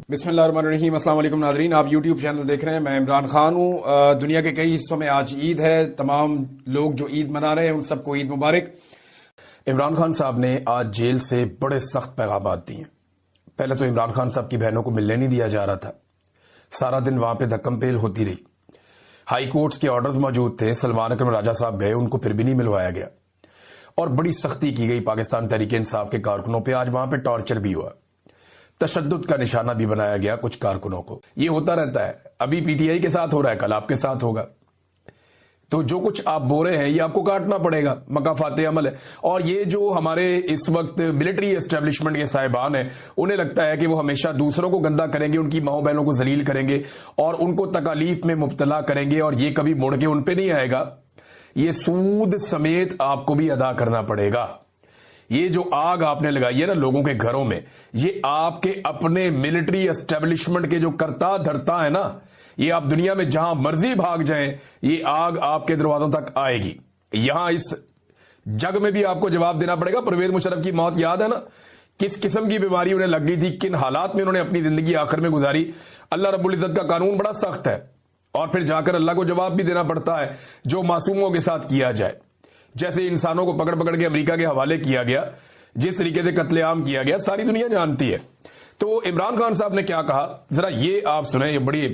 बिस्मिल्लाहिर्रहमानिर्रहीम। अस्सलाम वालेकुम नाज़रीन, आप यूट्यूब चैनल देख रहे हैं। मैं इमरान खान हूँ। दुनिया के कई हिस्सों में आज ईद है। तमाम लोग जो ईद मना रहे हैं उन सबको ईद मुबारक। इमरान खान साहब ने आज जेल से बड़े सख्त पैगाम दिए हैं। पहले तो इमरान खान साहब की बहनों को मिलने नहीं दिया जा रहा था, सारा दिन वहां पे धक्कम पेल होती रही। हाई कोर्ट्स के ऑर्डर्स मौजूद थे, सलमान अकरम राजा साहब गए, उनको फिर भी नहीं मिलवाया गया और बड़ी सख्ती की गई पाकिस्तान तहरीक इंसाफ के कारकुनों पे। आज वहां पे टॉर्चर भी हुआ, तशद्दुद का निशाना भी बनाया गया कुछ कारकुनों को। ये होता रहता है, अभी पीटीआई के साथ हो रहा है, कल आपके साथ होगा। तो जो कुछ आप बोल रहे हैं ये आपको काटना पड़ेगा, मकाफाते अमल है। और ये जो हमारे इस वक्त मिलिट्री एस्टेब्लिशमेंट के साहिबान हैं, उन्हें लगता है कि वो हमेशा दूसरों को गंदा करेंगे, उनकी माओ बहनों को जलील करेंगे और उनको तकालीफ में मुब्तला करेंगे और ये कभी मुड़ के उन पे नहीं आएगा। ये सूद समेत आपको भी अदा करना पड़ेगा। ये जो आग आपने लगाई है ना लोगों के घरों में, ये आपके अपने मिलिट्री एस्टेब्लिशमेंट के जो करता धरता है ना, ये आप दुनिया में जहां मर्जी भाग जाएं, ये आग आपके दरवाजों तक आएगी। यहां इस जग में भी आपको जवाब देना पड़ेगा। परवेज मुशर्रफ की मौत याद है ना, किस किस्म की बीमारी उन्हें लग गई थी, किन हालात में उन्होंने अपनी जिंदगी आखिर में गुजारी। अल्लाह रब्बुल इज्जत का कानून बड़ा सख्त है और फिर जाकर अल्लाह को जवाब भी देना पड़ता है जो मासूमों के साथ किया जाए। जैसे इंसानों को पकड़ पकड़ के अमेरिका के हवाले किया गया, जिस तरीके से कत्लेआम किया गया, सारी दुनिया जानती है। तो इमरान खान साहब ने क्या कहा, जरा ये आप सुने। ये बड़ी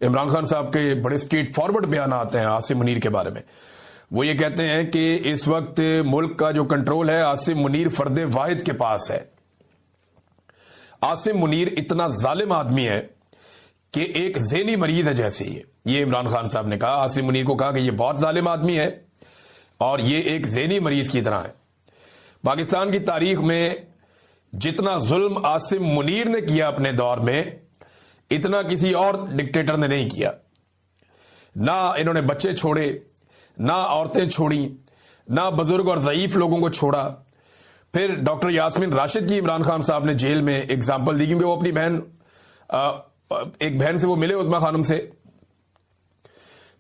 इमरान खान साहब के बड़े स्ट्रेट फॉरवर्ड बयान आते हैं आसिम मुनीर के बारे में। वो ये कहते हैं कि इस वक्त मुल्क का जो कंट्रोल है आसिम मुनीर फर्दे वाहिद के पास है। आसिम मुनीर इतना जालिम आदमी है कि एक ज़हनी मरीज है जैसे ये इमरान खान साहब ने कहा। आसिम मुनीर को कहा कि ये बहुत जालिम आदमी है और ये एक ज़हनी मरीज की तरह है। पाकिस्तान की तारीख में जितना जुल्म आसिम मुनीर ने किया अपने दौर में, इतना किसी और डिक्टेटर ने नहीं किया। ना इन्होंने बच्चे छोड़े, ना औरतें छोड़ी, ना बुजुर्ग और ज़ईफ लोगों को छोड़ा। फिर डॉक्टर यास्मीन राशिद की इमरान खान साहब ने जेल में एग्जाम्पल दी, क्योंकि वो अपनी बहन, एक बहन से वो मिले, उस्मा खानम से,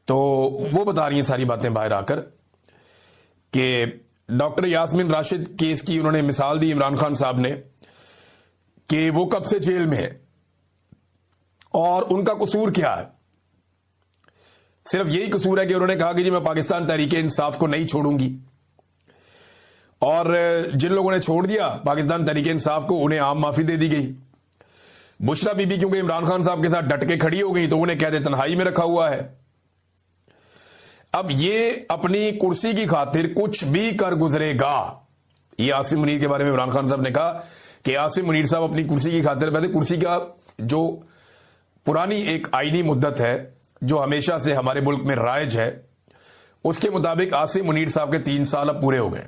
तो वो बता रही हैं सारी बातें बाहर आकर कि डॉक्टर यास्मीन राशिद केस की उन्होंने मिसाल दी इमरान खान साहब ने कि वो कब से जेल में है और उनका कसूर क्या है। सिर्फ यही कसूर है कि उन्होंने कहा कि जी मैं पाकिस्तान तहरीक इंसाफ को नहीं छोड़ूंगी, और जिन लोगों ने छोड़ दिया पाकिस्तान तहरीक इंसाफ को, उन्हें आम माफी दे दी गई। बुशरा बीबी क्योंकि इमरान खान साहब के साथ डट के खड़ी हो गई तो उन्हें कहते तन्हाई में रखा हुआ है। अब ये अपनी कुर्सी की खातिर कुछ भी कर गुजरेगा। ये आसिम मुनीर के बारे में इमरान खान साहब ने कहा कि आसिम मुनीर साहब अपनी कुर्सी की खातिर, वैसे कुर्सी का जो पुरानी एक आईनी मुद्दत है जो हमेशा से हमारे मुल्क में राइज है, उसके मुताबिक आसिम मुनीर साहब के 3 साल अब पूरे हो गए।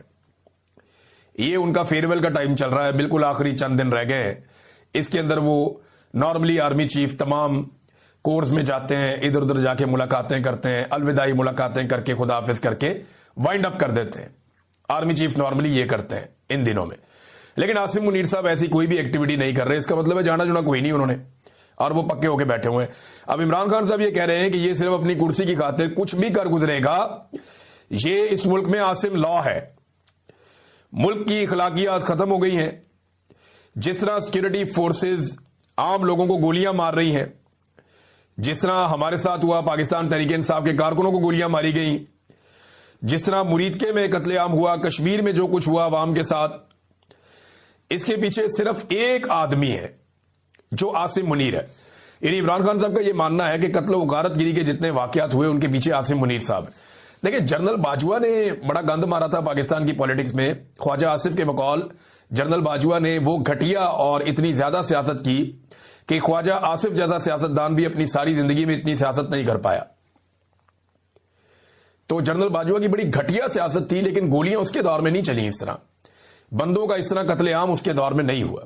ये उनका फेयरवेल का टाइम चल रहा है, बिल्कुल आखिरी चंद दिन रह गए हैं। इसके अंदर वो नॉर्मली आर्मी चीफ तमाम कोर्स में जाते हैं, इधर उधर जाके मुलाकातें करते हैं, अलविदाई मुलाकातें करके खुदा हाफिज करके वाइंड अप कर देते हैं। आर्मी चीफ नॉर्मली ये करते हैं इन दिनों में। लेकिन आसिम मुनीर साहब ऐसी कोई भी एक्टिविटी नहीं कर रहे। इसका मतलब है जाना जुना कोई नहीं उन्होंने, और वो पक्के होके बैठे हुए हैं। अब इमरान खान साहब ये कह रहे हैं कि ये सिर्फ अपनी कुर्सी की खातिर कुछ भी कर गुजरेगा। ये इस मुल्क में आसिम लॉ है। मुल्क की अखलाकियात खत्म हो गई हैं। जिस तरह सिक्योरिटी फोर्सेज आम लोगों को गोलियां मार रही हैं, जिस तरह हमारे साथ हुआ, पाकिस्तान तहरीक इंसाफ के कारकुनों को गोलियां मारी गई, जिस तरह मुरीदके में कत्लेआम हुआ, कश्मीर में जो कुछ हुआ अवाम के साथ, इसके पीछे सिर्फ एक आदमी है जो आसिम मुनीर है। यानी इमरान खान साहब का यह मानना है कि कत्ल गारतगिरी के जितने वाकयात हुए उनके पीछे आसिम मुनीर साहब है। देखिए, जनरल बाजवा ने बड़ा गंद मारा था पाकिस्तान की पॉलिटिक्स में। ख्वाजा आसिफ के बकौल जनरल बाजवा ने वो घटिया और इतनी ज्यादा सियासत की कि ख्वाजा आसिफ जैसा सियासतदान भी अपनी सारी जिंदगी में इतनी सियासत नहीं कर पाया। तो जनरल बाजवा की बड़ी घटिया सियासत थी, लेकिन गोलियां उसके दौर में नहीं चली इस तरह, बंदों का इस तरह कत्लेआम उसके दौर में नहीं हुआ।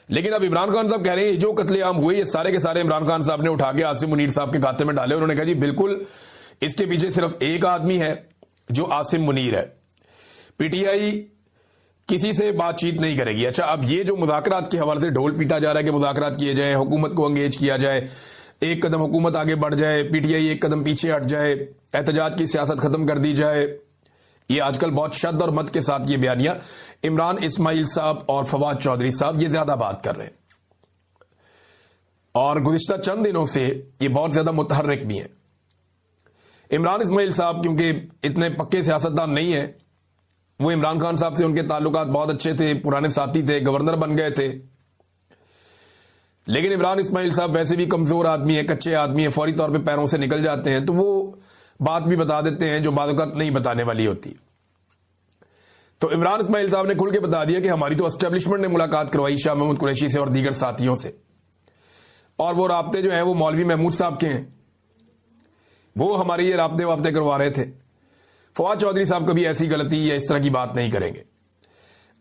लेकिन अब इमरान खान साहब कह रहे हैं जो कत्लेआम हुए ये सारे के सारे इमरान खान साहब ने उठा के आसिम मुनीर साहब के खाते में डाले। उन्होंने कहा जी बिल्कुल इसके पीछे सिर्फ एक आदमी है जो आसिम मुनीर है। पीटीआई किसी से बातचीत नहीं करेगी। अच्छा, अब ये जो मुज़ाकरात के हवाले से ढोल पीटा जा रहा है कि मुज़ाकरात किए जाए, हुकूमत को अंगेज किया जाए, एक कदम हुकूमत आगे बढ़ जाए, पीटीआई एक कदम पीछे हट जाए, एहतजाज की सियासत खत्म कर दी जाए, ये आजकल बहुत शद्द और मत के साथ ये बयानियां इमरान इस्माइल साहब और फवाद चौधरी साहब ये ज्यादा बात कर रहे हैं। और गुज़िश्ता चंद दिनों से ये बहुत ज्यादा मुतहर्रिक भी है। इमरान इस्माइल साहब क्योंकि इतने पक्के सियासतदान नहीं है, वो इमरान खान साहब से उनके ताल्लुकात बहुत अच्छे थे, पुराने साथी थे, गवर्नर बन गए थे। लेकिन इमरान इस्माइल साहब वैसे भी कमजोर आदमी है, कच्चे आदमी है, फौरी तौर पे पैरों से निकल जाते हैं, तो वो बात भी बता देते हैं जो बात नहीं बताने वाली होती। तो इमरान इस्माइल साहब ने खुल के बता दिया कि हमारी तो एस्टेब्लिशमेंट ने मुलाकात करवाई शाह महमूद कुरैशी से और दीगर साथियों से, और वो राब्ते जो है वो मौलवी महमूद साहब के हैं, वो हमारे ये राब्ते वाब्ते करवा रहे थे। फवाद चौधरी साहब कभी ऐसी गलती या इस तरह की बात नहीं करेंगे।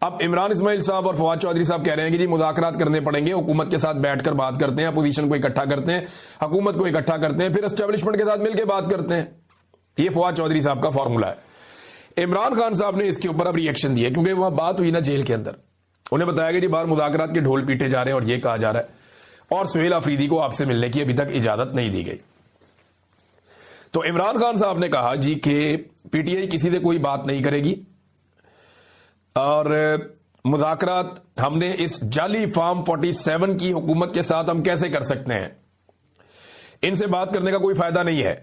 अब इमरान इस्माइल साहब और फवाद चौधरी साहब कह रहे हैं कि जी मुज़ाकरात करने पड़ेंगे, हुकूमत के साथ बैठकर बात करते हैं, अपोजिशन को इकट्ठा करते हैं, हुकूमत को इकट्ठा करते हैं, फिर एस्टेब्लिशमेंट के साथ मिलकर बात करते हैं। ये फवाद चौधरी साहब का फॉर्मूला है। इमरान खान साहब ने इसके ऊपर अब रिएक्शन दिया, क्योंकि वहां बात हुई ना जेल के अंदर, उन्हें बताया कि जी बाहर मुज़ाकरात के ढोल पीटे जा रहे हैं और ये कहा जा रहा है और सुहेल अफरीदी को आपसे मिलने की अभी तक इजाजत नहीं दी गई। तो इमरान खान साहब ने कहा जी कि पीटीआई किसी से कोई बात नहीं करेगी और मुज़ाकरात हमने इस जाली फार्म 47 की हुकूमत के साथ हम कैसे कर सकते हैं, इनसे बात करने का कोई फायदा नहीं है।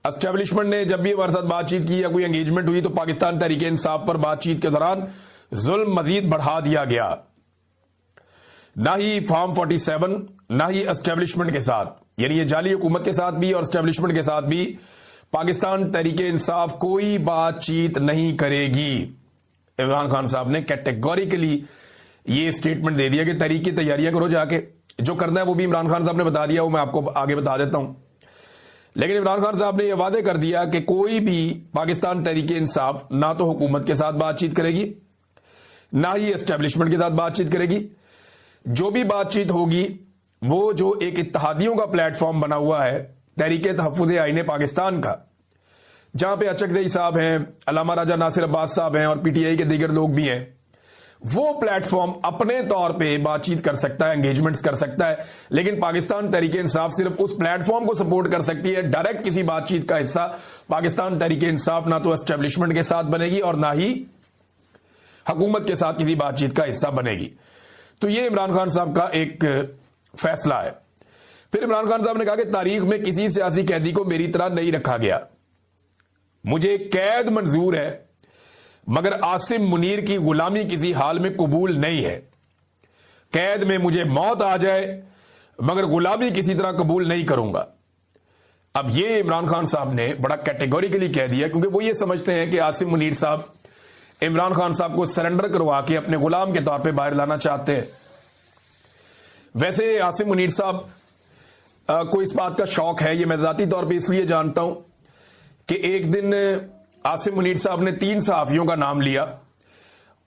एस्टेब्लिशमेंट ने जब भी हमारे साथ बातचीत की या कोई एंगेजमेंट हुई तो पाकिस्तान तहरीक इंसाफ पर बातचीत के दौरान जुल्म मजीद बढ़ा दिया गया, ना ही फार्म 47 ना ही एस्टेब्लिशमेंट के साथ, यानी ये जाली हुकूमत के साथ भी और एस्टेब्लिशमेंट के साथ भी पाकिस्तान तहरीक इंसाफ कोई बातचीत नहीं करेगी। इमरान खान साहब ने कैटेगोरिकली ये स्टेटमेंट दे दिया कि तहरीक की तैयारियां करो, जाके जो करना है वो भी इमरान खान साहब ने बता दिया, वो मैं आपको आगे बता देता हूं। लेकिन इमरान खान साहब ने यह वादे कर दिया कि कोई भी पाकिस्तान तहरीक इंसाफ ना तो हुकूमत के साथ बातचीत करेगी ना ही एस्टेब्लिशमेंट के साथ बातचीत करेगी। जो भी बातचीत होगी वो जो एक इत्तेहादियों का प्लेटफॉर्म बना हुआ है तहरीक तहफ़्फ़ुज़ आईन पाकिस्तान का, जहां पे अचकज़ई साहब हैं, अल्लामा राजा नासिर अब्बास साहब हैं और पीटीआई के दीगर लोग भी हैं, वो प्लेटफॉर्म अपने तौर पे बातचीत कर सकता है, एंगेजमेंट्स कर सकता है, लेकिन पाकिस्तान तहरीक इंसाफ सिर्फ उस प्लेटफॉर्म को सपोर्ट कर सकती है। डायरेक्ट किसी बातचीत का हिस्सा पाकिस्तान तहरीक इंसाफ ना तो एस्टेब्लिशमेंट के साथ बनेगी और ना ही हुकूमत के साथ किसी बातचीत का हिस्सा बनेगी। तो ये इमरान खान साहब का एक फैसला है। फिर इमरान खान साहब ने कहा कि तारीख में किसी सियासी कैदी को मेरी तरह नहीं रखा गया, मुझे कैद मंजूर है मगर आसिम मुनीर की गुलामी किसी हाल में कबूल नहीं है। कैद में मुझे मौत आ जाए मगर गुलामी किसी तरह कबूल नहीं करूंगा। अब ये इमरान खान साहब ने बड़ा कैटेगोरिकली कह दिया, क्योंकि वो ये समझते हैं कि आसिम मुनीर साहब इमरान खान साहब को सरेंडर करवा के अपने गुलाम के तौर पे बाहर लाना चाहते हैं। वैसे आसिम मुनीर साहब को इस बात का शौक है, ये मैं ज़ाती तौर पे इसलिए जानता हूं कि एक दिन आसिम मुनीर साहब ने 3 सहाफियों का नाम लिया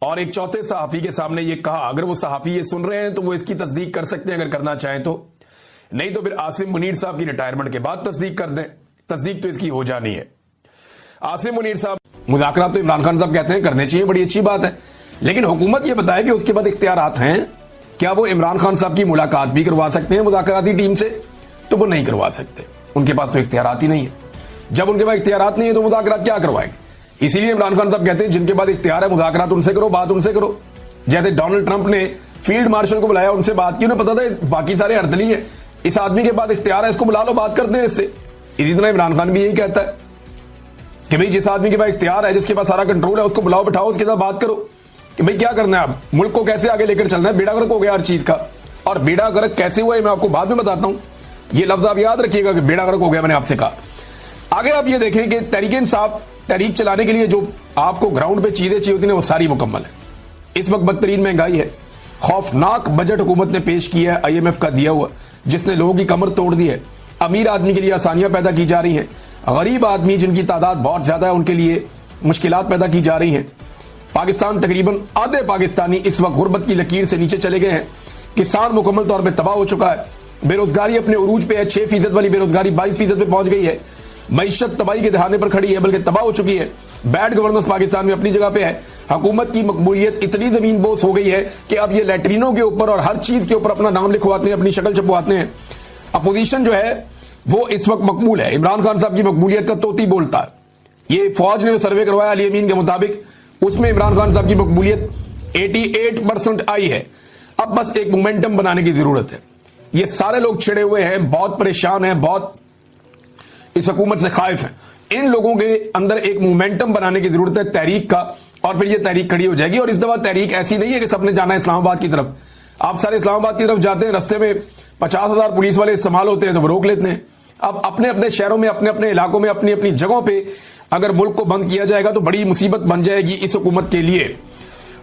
और एक चौथे सहाफी के सामने ये कहा, अगर वो सहाफी ये सुन रहे हैं तो वो इसकी तस्दीक कर सकते हैं अगर करना चाहें तो, नहीं तो फिर आसिम मुनीर साहब की रिटायरमेंट के बाद तस्दीक कर दें, तस्दीक तो इसकी हो जानी है। आसिम मुनीर साहब मुज़ाकरात तो इमरान खान साहब कहते हैं करने चाहिए, बड़ी अच्छी बात है, लेकिन हुकूमत ये बताए कि उसके बाद इख्तियारात हैं, क्या वो इमरान खान साहब की मुलाकात भी करवा सकते हैं मुज़ाकराती टीम से? तो वो नहीं करवा सकते, उनके पास तो इख्तियारात ही नहीं है। जब उनके पास इख्तियारात नहीं है तो मुज़ाकरात क्या करवाएंगे? इसीलिए इमरान खान साहब कहते हैं जिनके पास इख्तियार है मुज़ाकरात उनसे करो, बात उनसे करो। जैसे डोनाल्ड ट्रंप ने फील्ड मार्शल को बुलाया, उनसे बात की, उन्हें पता था बाकी सारे अर्दली है, इस आदमी के पास इख्तियार है, इसको बुला लो, बात करते हैं इससे। इसी तरह इमरान खान भी यही कहता है कि भाई जिस आदमी के पास इख्तियार है, जिसके पास सारा कंट्रोल है, उसको बुलाओ, बिठाओ, उसके साथ बात करो कि भाई क्या करना है, अब मुल्क को कैसे आगे लेकर चलना है। बेड़ा गर्क हो गया हर चीज का, और बेड़ा गर्क कैसे हुआ है मैं आपको बाद में बताता हूं, ये लफ्ज आप याद रखिएगा कि बेड़ा गर्क हो गया, मैंने आपसे कहा। आगे आप ये देखें कि तहरीक इंसाफ तहरीक चलाने के लिए जो आपको ग्राउंड पे चीजें चाहिए होती हैं वो सारी मुकम्मल है। इस वक्त बदतरीन महंगाई है, खौफनाक बजट हुकूमत ने पेश किया है IMF का दिया हुआ, जिसने लोगों की कमर तोड़ दी है। अमीर आदमी के लिए आसानियां पैदा की जा रही हैं, गरीब आदमी जिनकी तादाद बहुत ज्यादा है उनके लिए मुश्किलात पैदा की जा रही हैं। पाकिस्तान तकरीबन आधे पाकिस्तानी इस वक्त गुर्बत की लकीर से नीचे चले गए हैं। किसान मुकम्मल तौर पर तबाह हो चुका है, बेरोजगारी अपने उरूज पे है, 6% वाली बेरोजगारी 22% पे पहुंच गई है। मईशत तबाही के दहाने पर खड़ी है, बल्कि तबाह हो चुकी है। बैड गवर्नेंस पाकिस्तान में अपनी जगह पे है। हुकूमत की मकबूलियत इतनी जमीन बोस हो गई है कि अब ये लैट्रिनों के ऊपर और हर चीज के ऊपर अपना नाम लिखवाते हैं, अपनी शक्ल छपवाते हैं। अपोजिशन जो है वो इस वक्त मकबूल है। इमरान खान साहब की मकबूलियत का तोती बोलता है। ये फौज ने सर्वे करवाया अली अमीन के मुताबिक, उसमें इमरान खान साहब की मकबूलियत 88% आई है। अब बस एक मोमेंटम बनाने की जरूरत है। ये सारे लोग छिड़े हुए हैं, बहुत परेशान हैं, बहुत इस हुकूमत से खाइफ हैं। इन लोगों के अंदर एक मोमेंटम बनाने की जरूरत है तहरीक का, और फिर ये तहरीक खड़ी हो जाएगी। और इस दफा तहरीक ऐसी नहीं है कि सबने जाना है इस्लामाबाद की तरफ। आप सारे इस्लामाबाद की तरफ जाते हैं, रास्ते में 50,000 पुलिस वाले इस्तेमाल होते हैं तो वो रोक लेते हैं। अब अपने अपने शहरों में, अपने अपने इलाकों में, अपनी अपनी जगहों पे अगर मुल्क को बंद किया जाएगा तो बड़ी मुसीबत बन जाएगी इस हुकूमत के लिए।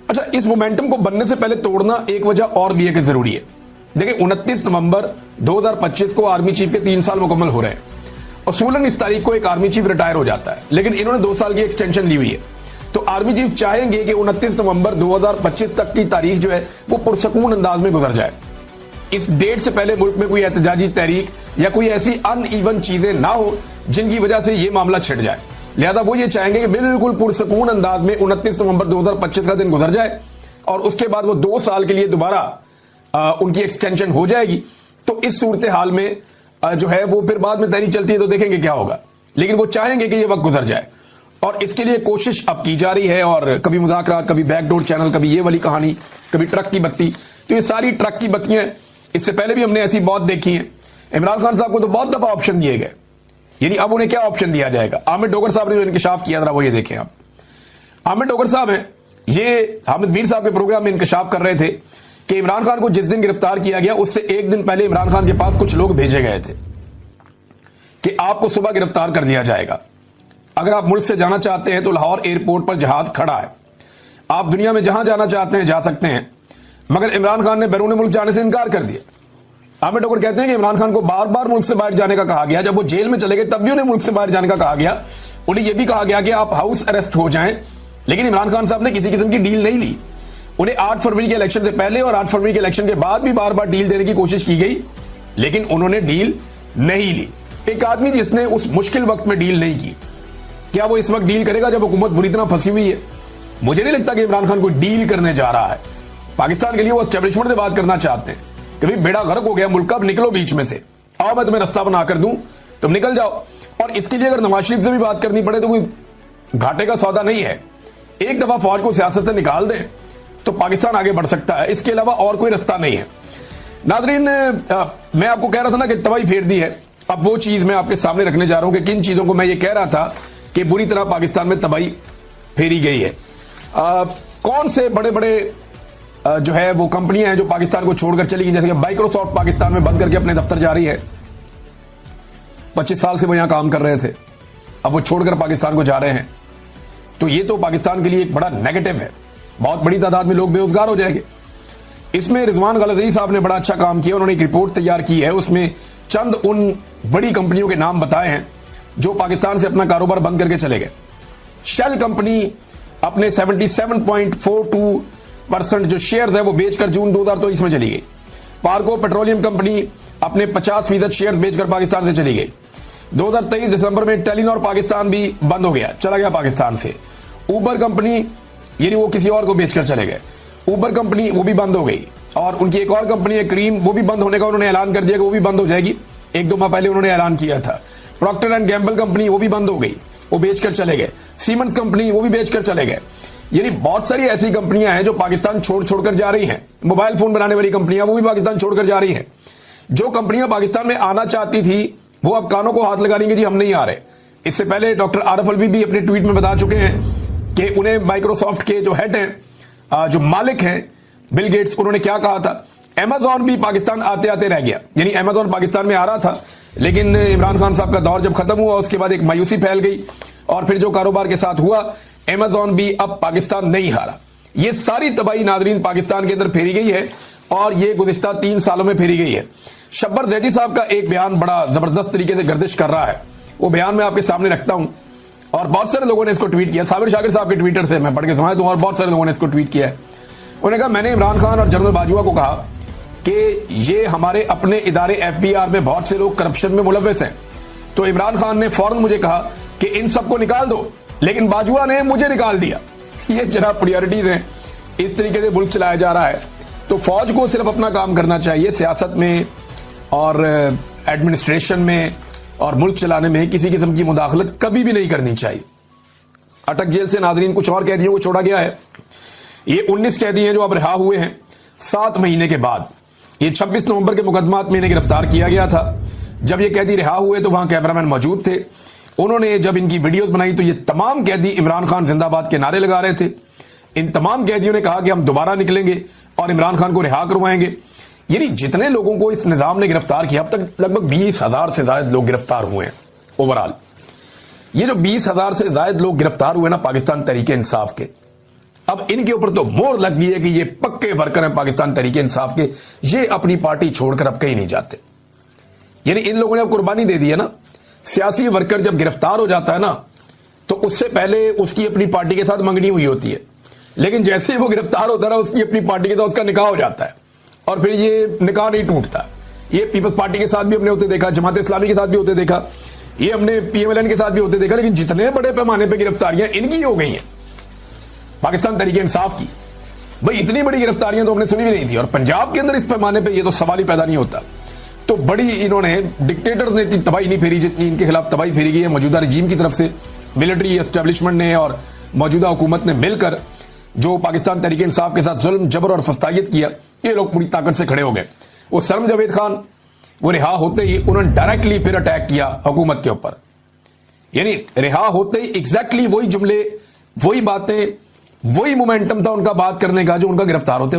अच्छा, इस मोमेंटम को बनने से पहले तोड़ना एक वजह और भी है कि जरूरी है। देखिए, 29 नवंबर 2025 को आर्मी चीफ के 3 साल मुकम्मल हो रहे हैं। असूलन इस तारीख को एक आर्मी चीफ रिटायर हो जाता है, लेकिन इन्होंने 2 साल की एक्सटेंशन ली हुई है। तो आर्मी चीफ चाहेंगे कि 29 नवंबर 2025 तक की तारीख जो है वो पुरसकून अंदाज में गुजर जाए। इस डेट से पहले मुल्क में कोई एहतजाजी तहरीक या कोई ऐसी अनइवन चीजें ना हो जिनकी वजह से ये मामला छिड़ जाए। लिहाजा वो ये चाहेंगे कि बिल्कुल पुरसकून अंदाज में 29 नवंबर 2025 का दिन गुजर जाए और उसके बाद वो 2 साल के लिए दोबारा उनकी एक्सटेंशन हो जाएगी। तो इस सूरत हाल में जो है वो फिर बाद में तहरीक चलती है तो देखेंगे क्या होगा, लेकिन वो चाहेंगे कि ये वक्त गुजर जाए और इसके लिए कोशिश अब की जा रही है। और कभी मुज़ाकरात, कभी बैकडोर चैनल, कभी ये वाली कहानी, कभी ट्रक की बत्ती। तो ये सारी ट्रक की बत्तियां इससे पहले भी हमने ऐसी बहुत देखी हैं। इमरान खान साहब को तो बहुत दफा ऑप्शन दिए गए, यानी अब उन्हें क्या ऑप्शन दिया जाएगा। आमिर डोगर साहब ने जो इंकशाफ किया था वो ये देखें आप। आमिर डोगर साहब हैं, ये हामिद मीर साहब के प्रोग्राम में इंकशाफ कर रहे थे कि इमरान खान को जिस दिन गिरफ्तार किया गया उससे एक दिन पहले इमरान खान के पास कुछ लोग भेजे गए थे कि आपको सुबह गिरफ्तार कर दिया जाएगा, अगर आप मुल्क से जाना चाहते हैं तो लाहौर एयरपोर्ट पर जहाज खड़ा है, आप दुनिया में जहां जाना चाहते हैं जा सकते हैं। मगर इमरान खान ने बैरून मुल्क जाने से इनकार कर दिया। आमिर डोगर कहते हैं कि इमरान खान को बार बार मुल्क से बाहर जाने का कहा गया, जब वो जेल में चले गए तब भी उन्हें मुल्क से बाहर जाने का कहा गया। उन्हें यह भी कहा गया कि आप हाउस अरेस्ट हो जाएं, लेकिन इमरान खान साहब ने किसी किस्म की डील नहीं ली। उन्हें 8 फरवरी के इलेक्शन से पहले और 8 फरवरी के इलेक्शन के बाद भी बार बार डील देने की कोशिश की गई, लेकिन उन्होंने डील नहीं ली। एक आदमी जिसने उस मुश्किल वक्त में डील नहीं की, क्या वो इस वक्त डील करेगा जब हुकूमत बुरी तरह फंसी हुई है? मुझे नहीं लगता कि इमरान खान कोई डील करने जा रहा है। पाकिस्तान के लिए वो एस्टेब्लिशमेंट से बात करना चाहते हैं कि भाई बेड़ा गर्क हो गया मुल्क का, अब निकलो बीच में से, आओ मैं तुम्हें रास्ता बना कर दूं, तुम निकल जाओ। और इसके लिए अगर नवाज शरीफ से भी बात करनी पड़े तो कोई घाटे का सौदा नहीं है। एक दफा फौज को सियासत से निकाल दें तो पाकिस्तान आगे बढ़ सकता है, इसके अलावा और कोई रास्ता नहीं है। नाजरीन, मैं आपको कह रहा था ना कि तबाही फेर दी है, अब वो चीज मैं आपके सामने रखने जा रहा हूं कि किन चीजों को मैं ये कह रहा था कि बुरी तरह पाकिस्तान में तबाही फेरी गई है। कौन से बड़े बड़े जो है वो कंपनियां हैं जो पाकिस्तान को छोड़कर चली गई, जैसे कि माइक्रोसॉफ्ट पाकिस्तान में बंद करके अपने दफ्तर जा रही है। 25 साल से वो यहां काम कर रहे थे, अब वो छोड़कर पाकिस्तान को जा रहे हैं। तो ये तो पाकिस्तान के लिए एक बड़ा नेगेटिव है, बहुत बड़ी तादाद में लोग बेरोजगार हो जाएंगे। इसमें रिजवान गलज़ई साहब ने बड़ा अच्छा काम किया, उन्होंने एक रिपोर्ट तैयार की है, उसमें चंद उन बड़ी कंपनियों के नाम बताए हैं जो पाकिस्तान से अपना कारोबार बंद करके चले गए। शेल कंपनी अपने 77.42% जो शेयर्स है वो बेचकर जून 2023 में चली गई। पार्को पेट्रोलियम कंपनी अपने 50% शेयर्स बेचकर पाकिस्तान से चली गई। 2023 दिसंबर में टेलीनॉर पाकिस्तान भी बंद हो गया, चला गया पाकिस्तान से। ऊबर कंपनी, यानी वो किसी और को बेचकर चले गए, ऊबर कंपनी वो भी बंद हो गई। और उनकी एक और कंपनी है क्रीम, वो भी बंद होने का उन्होंने ऐलान कर दिया कि वो भी बंद हो जाएगी, 1-2 माह पहले उन्होंने ऐलान किया था। प्रॉक्टर एंड गैम्बल कंपनी वो भी बंद हो गई, वो बेचकर चले गए। सीमेंस कंपनी वो भी बेचकर चले गए। यानी बहुत सारी ऐसी कंपनियां हैं जो पाकिस्तान छोड़कर जा रही हैं। मोबाइल फोन बनाने वाली कंपनियां वो भी पाकिस्तान छोड़कर जा रही हैं। जो कंपनियां पाकिस्तान में आना चाहती थी वो अब कानों को हाथ लगा रही हैं कि हम नहीं आ रहे। इससे पहले डॉक्टर आरिफ अलवी भी अपने ट्वीट में बता चुके हैं कि उन्हें माइक्रोसॉफ्ट के जो हेड हैं, जो मालिक हैं बिल गेट्स, उन्होंने क्या कहा था। अमेजॉन भी पाकिस्तान आते आते रह गया, यानी अमेजॉन पाकिस्तान में आ रहा था, लेकिन इमरान खान साहब का दौर जब खत्म हुआ उसके बाद एक मायूसी फैल गई और फिर जो कारोबार के साथ हुआ, अमेजॉन भी अब पाकिस्तान नहीं हारा। ये सारी तबाही नाजरीन पाकिस्तान के अंदर फेरी गई है और ये गुज़िश्ता 3 सालों में फेरी गई है। शब्बर जैदी साहब का एक बयान बड़ा जबरदस्त तरीके से गर्दिश कर रहा है, वो बयान मैं आपके सामने रखता हूं और बहुत सारे लोगों ने इसको ट्वीट किया। साबिर शाकिर साहब के ट्विटर से मैं पढ़ के सुनाया दूं और बहुत सारे लोगों ने इसको ट्वीट किया है। उन्होंने कहा, मैंने इमरान खान और जनरल बाजवा को कहा कि ये हमारे अपने इदारे FBR में बहुत से लोग करप्शन में मुलव्वस हैं, तो इमरान खान ने फौरन मुझे कहा कि इन सबको निकाल दो, लेकिन बाजवा ने मुझे निकाल दिया। ये जरा प्रायोरिटीज हैं, इस तरीके से मुल्क चलाया जा रहा है। तो फौज को सिर्फ अपना काम करना चाहिए, सियासत में और एडमिनिस्ट्रेशन में और मुल्क चलाने में किसी किस्म की मुदाखलत कभी भी नहीं करनी चाहिए। अटक जेल से नाजरीन कुछ और कैदियों को छोड़ा गया है। ये 19 कैदी हैं जो अब रिहा हुए हैं 7 महीने के बाद। ये 26 नवंबर के मुकदमात में इन्हें गिरफ्तार किया गया था। जब ये कैदी रिहा हुए तो वहां कैमरामैन मौजूद थे। उन्होंने जब इनकी वीडियोस बनाई तो ये तमाम कैदी इमरान खान जिंदाबाद के नारे लगा रहे थे। इन तमाम कैदियों ने कहा कि हम दोबारा निकलेंगे और इमरान खान को रिहा करवाएंगे। यानी जितने लोगों को इस निजाम ने गिरफ्तार किया, अब तक लगभग 20,000 से ज्यादा लोग गिरफ्तार हुए हैं ओवरऑल। ये जो 20,000 से ज्यादा लोग गिरफ्तार हुए ना पाकिस्तान तरीके इंसाफ के, अब इनके ऊपर तो मोहर लग गई है कि ये पक्के वर्कर हैं पाकिस्तान तरीके इंसाफ के, ये अपनी पार्टी छोड़कर अब कहीं नहीं जाते। यानी इन लोगों ने अब कुर्बानी दे दी है ना। सियासी वर्कर जब गिरफ्तार हो जाता है ना तो उससे पहले उसकी अपनी पार्टी के साथ मंगनी हुई होती है, लेकिन जैसे ही वो गिरफ्तार होता है ना उसकी अपनी पार्टी के साथ उसका निकाह हो जाता है और फिर ये निकाह नहीं टूटता। ये पीपल्स पार्टी के साथ भी हमने होते देखा, जमात इस्लामी के साथ भी होते देखा, ये हमने PMLN के साथ भी होते देखा। लेकिन जितने बड़े पैमाने पर गिरफ्तारियां इनकी हो गई हैं पाकिस्तान तरीके इंसाफ की, भाई इतनी बड़ी गिरफ्तारियां तो हमने सुनी भी नहीं थी। और पंजाब के अंदर इस पैमाने पे ये तो सवाल ही पैदा नहीं होता। तो बड़ी इन्होंने डिक्टेटर्स ने इतनी तबाही नहीं फेरी जितनी इनके खिलाफ तबाही फेरी गई है मौजूदा रजीम की तरफ से। मिलिट्री एस्टेब्लिशमेंट ने और मौजूदा हुकूमत ने मिलकर जो पाकिस्तान तरीके इंसाफ के साथ जुल्म जबर और फस्तायत किया, ये लोग पूरी ताकत से खड़े हो गए। वो सरम जावेद खान वो रिहा होते ही उन्होंने डायरेक्टली फिर अटैक किया हुकूमत के ऊपर। यानी रिहा होते ही एग्जैक्टली वही जुमले, वही बातें, वही मोमेंटम था उनका बात करने का जो उनका गिरफ्तार होते